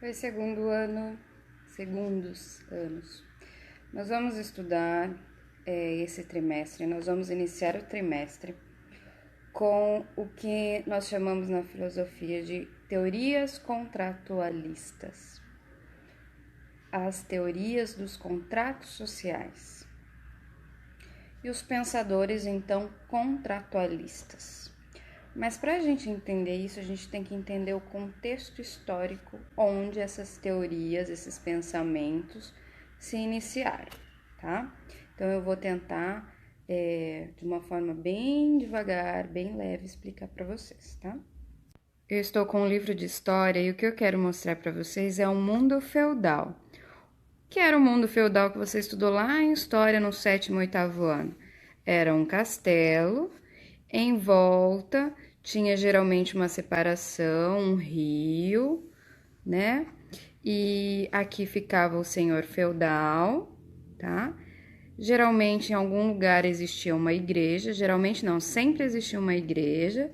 Oi, segundos anos. Nós vamos estudar esse trimestre, nós vamos iniciar o trimestre com o que nós chamamos na filosofia de teorias contratualistas. As teorias dos contratos sociais. E os pensadores, então, contratualistas. Mas para a gente entender isso, a gente tem que entender o contexto histórico onde essas teorias, esses pensamentos se iniciaram, tá? Então eu vou tentar, de uma forma bem devagar, bem leve, explicar para vocês, tá? Eu estou com um livro de história e o que eu quero mostrar para vocês é um mundo feudal. Que era o mundo feudal que você estudou lá em história no 7º, 8º ano? Era um castelo, em volta tinha geralmente uma separação, um rio, né? E aqui ficava o senhor feudal, tá? Geralmente em algum lugar existia uma igreja, geralmente não, sempre existia uma igreja.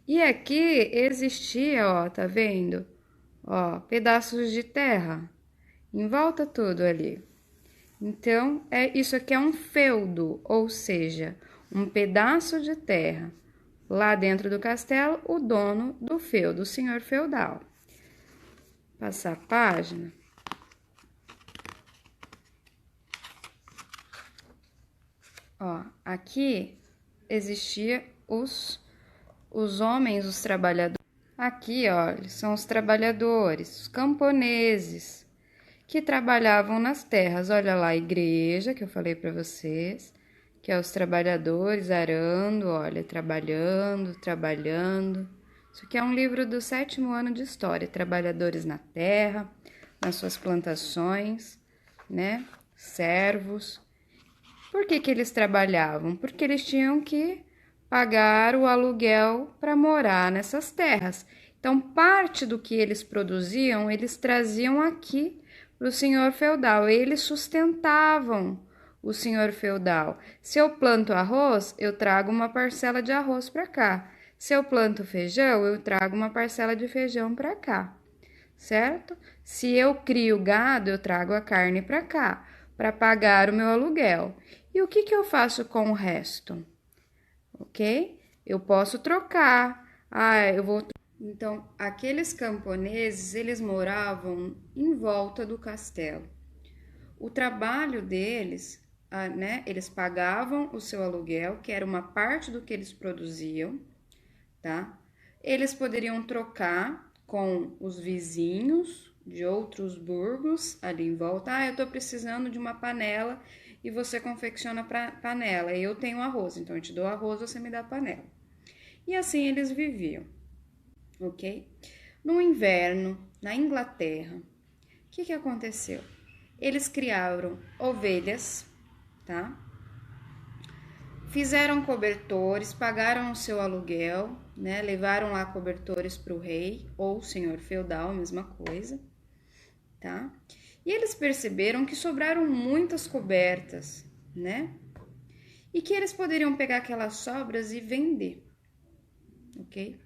E aqui existia, ó, tá vendo? Ó, pedaços de terra, em volta tudo ali. Então, isso aqui é um feudo, ou seja, um pedaço de terra. Lá dentro do castelo, o dono do feudo, o senhor feudal. Passar a página. Ó, aqui existia os homens, os trabalhadores. Aqui, olha, são os trabalhadores, os camponeses, que trabalhavam nas terras. Olha lá a igreja que eu falei para vocês, que é os trabalhadores arando, olha, trabalhando. Isso aqui é um livro do 7º ano de história, trabalhadores na terra, nas suas plantações, né? Servos. Por que eles trabalhavam? Porque eles tinham que pagar o aluguel para morar nessas terras. Então, parte do que eles produziam, eles traziam aqui para o senhor feudal. Eles sustentavam o senhor feudal. Se eu planto arroz, eu trago uma parcela de arroz para cá. Se eu planto feijão, eu trago uma parcela de feijão para cá, certo? Se eu crio gado, eu trago a carne para cá, para pagar o meu aluguel. E o que eu faço com o resto? Ok? Eu posso trocar. Então, aqueles camponeses, eles moravam em volta do castelo. O trabalho deles, né? Eles pagavam o seu aluguel, que era uma parte do que eles produziam, tá? Eles poderiam trocar com os vizinhos de outros burgos ali em volta. Eu tô precisando de uma panela e você confecciona panela. Eu tenho arroz, então eu te dou arroz, você me dá a panela. E assim eles viviam, ok? No inverno, na Inglaterra, o que aconteceu? Eles criaram ovelhas, tá? Fizeram cobertores, pagaram o seu aluguel, né? Levaram lá cobertores para o rei ou o senhor feudal, mesma coisa, tá? E eles perceberam que sobraram muitas cobertas, né? E que eles poderiam pegar aquelas sobras e vender, ok?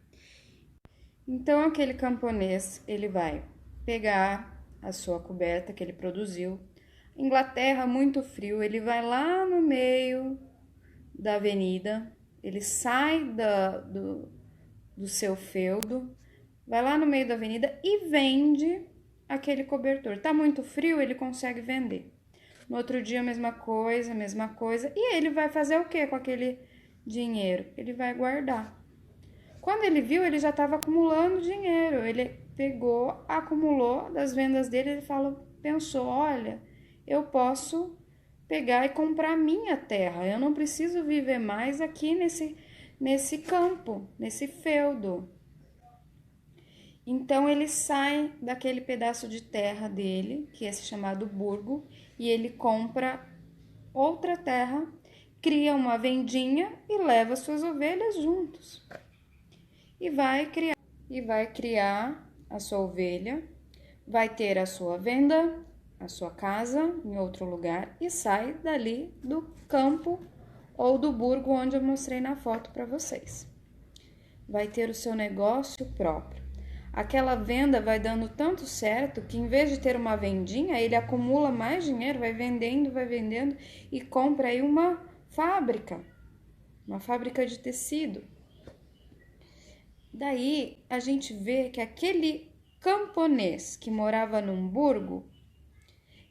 Então, aquele camponês, ele vai pegar a sua coberta que ele produziu. Inglaterra, muito frio, ele vai lá no meio da avenida, ele sai do seu feudo, vai lá no meio da avenida e vende aquele cobertor. Tá muito frio, ele consegue vender. No outro dia, mesma coisa. E ele vai fazer o que com aquele dinheiro? Ele vai guardar. Quando ele viu, ele já estava acumulando dinheiro. Ele pegou, acumulou das vendas dele. Ele pensou: olha, eu posso pegar e comprar minha terra. Eu não preciso viver mais aqui nesse campo, nesse feudo. Então ele sai daquele pedaço de terra dele, que é chamado burgo, e ele compra outra terra, cria uma vendinha e leva suas ovelhas juntos. E vai criar a sua ovelha, vai ter a sua venda, a sua casa em outro lugar e sai dali do campo ou do burgo onde eu mostrei na foto para vocês. Vai ter o seu negócio próprio. aquela venda vai dando tanto certo que em vez de ter uma vendinha, ele acumula mais dinheiro, vai vendendo e compra aí uma fábrica de tecido. Daí a gente vê que aquele camponês que morava num burgo,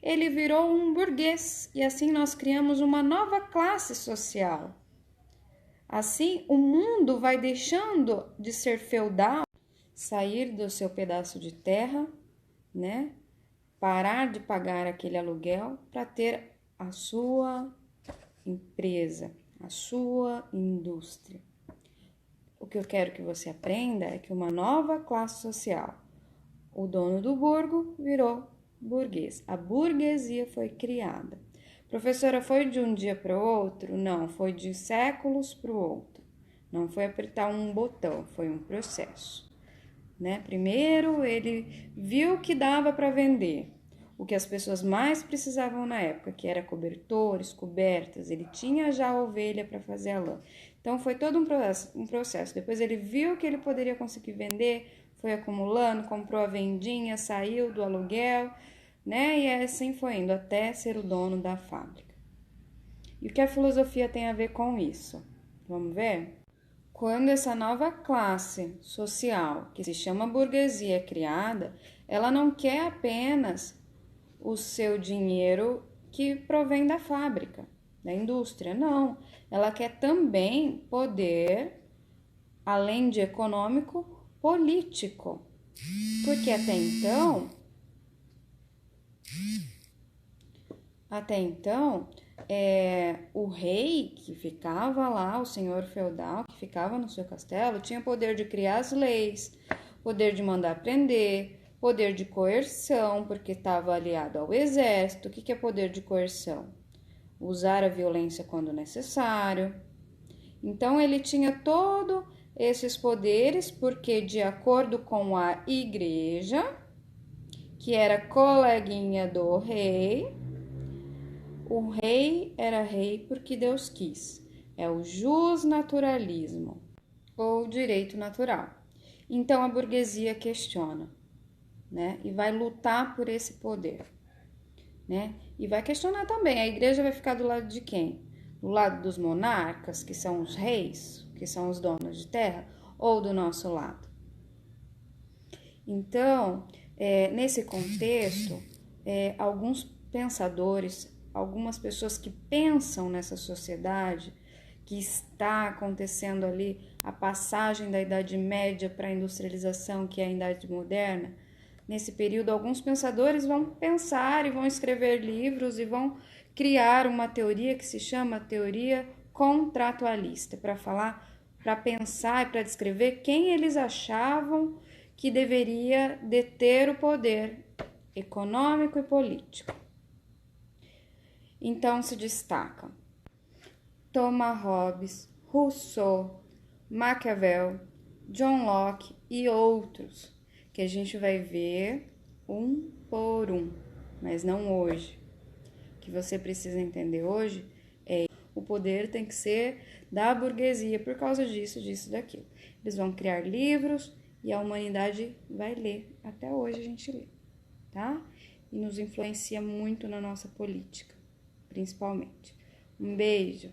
ele virou um burguês e assim nós criamos uma nova classe social. Assim, o mundo vai deixando de ser feudal, sair do seu pedaço de terra, né? Parar de pagar aquele aluguel para ter a sua empresa, a sua indústria. O que eu quero que você aprenda é que uma nova classe social, o dono do burgo virou burguês. A burguesia foi criada. Professora, foi de um dia para o outro? Não, foi de séculos para o outro. Não foi apertar um botão, foi um processo. Né? Primeiro, ele viu que dava para vender o que as pessoas mais precisavam na época, que era cobertores, cobertas. Ele tinha já a ovelha para fazer a lã. Então, foi todo um processo. Depois, ele viu que ele poderia conseguir vender, foi acumulando, comprou a vendinha, saiu do aluguel, né? E assim foi indo até ser o dono da fábrica. E o que a filosofia tem a ver com isso? Vamos ver? Quando essa nova classe social, que se chama burguesia, é criada, ela não quer apenas o seu dinheiro que provém da fábrica, da indústria, não. Ela quer também poder, além de econômico, político. Porque até então, o rei que ficava lá, o senhor feudal que ficava no seu castelo, tinha poder de criar as leis, poder de mandar prender, poder de coerção, porque estava aliado ao exército. O que é poder de coerção? Usar a violência quando necessário. Então ele tinha todos esses poderes, porque de acordo com a igreja, que era coleguinha do rei, o rei era rei porque Deus quis. É o justnaturalismo ou direito natural. Então a burguesia questiona, né? E vai lutar por esse poder, né? E vai questionar também. A igreja vai ficar do lado de quem? Do lado dos monarcas, que são os reis, que são os donos de terra, ou do nosso lado? Então, nesse contexto, alguns pensadores, algumas pessoas que pensam nessa sociedade que está acontecendo ali a passagem da Idade Média para a industrialização, que é a Idade Moderna, nesse período, alguns pensadores vão pensar e vão escrever livros e vão criar uma teoria que se chama teoria contratualista, para falar, para pensar e para descrever quem eles achavam que deveria deter o poder econômico e político. Então se destacam Thomas Hobbes, Rousseau, Maquiavel, John Locke e outros, que a gente vai ver um por um, mas não hoje. O que você precisa entender hoje é o poder tem que ser da burguesia por causa disso, daquilo. Eles vão criar livros e a humanidade vai ler. Até hoje a gente lê, tá? E nos influencia muito na nossa política, principalmente. Um beijo!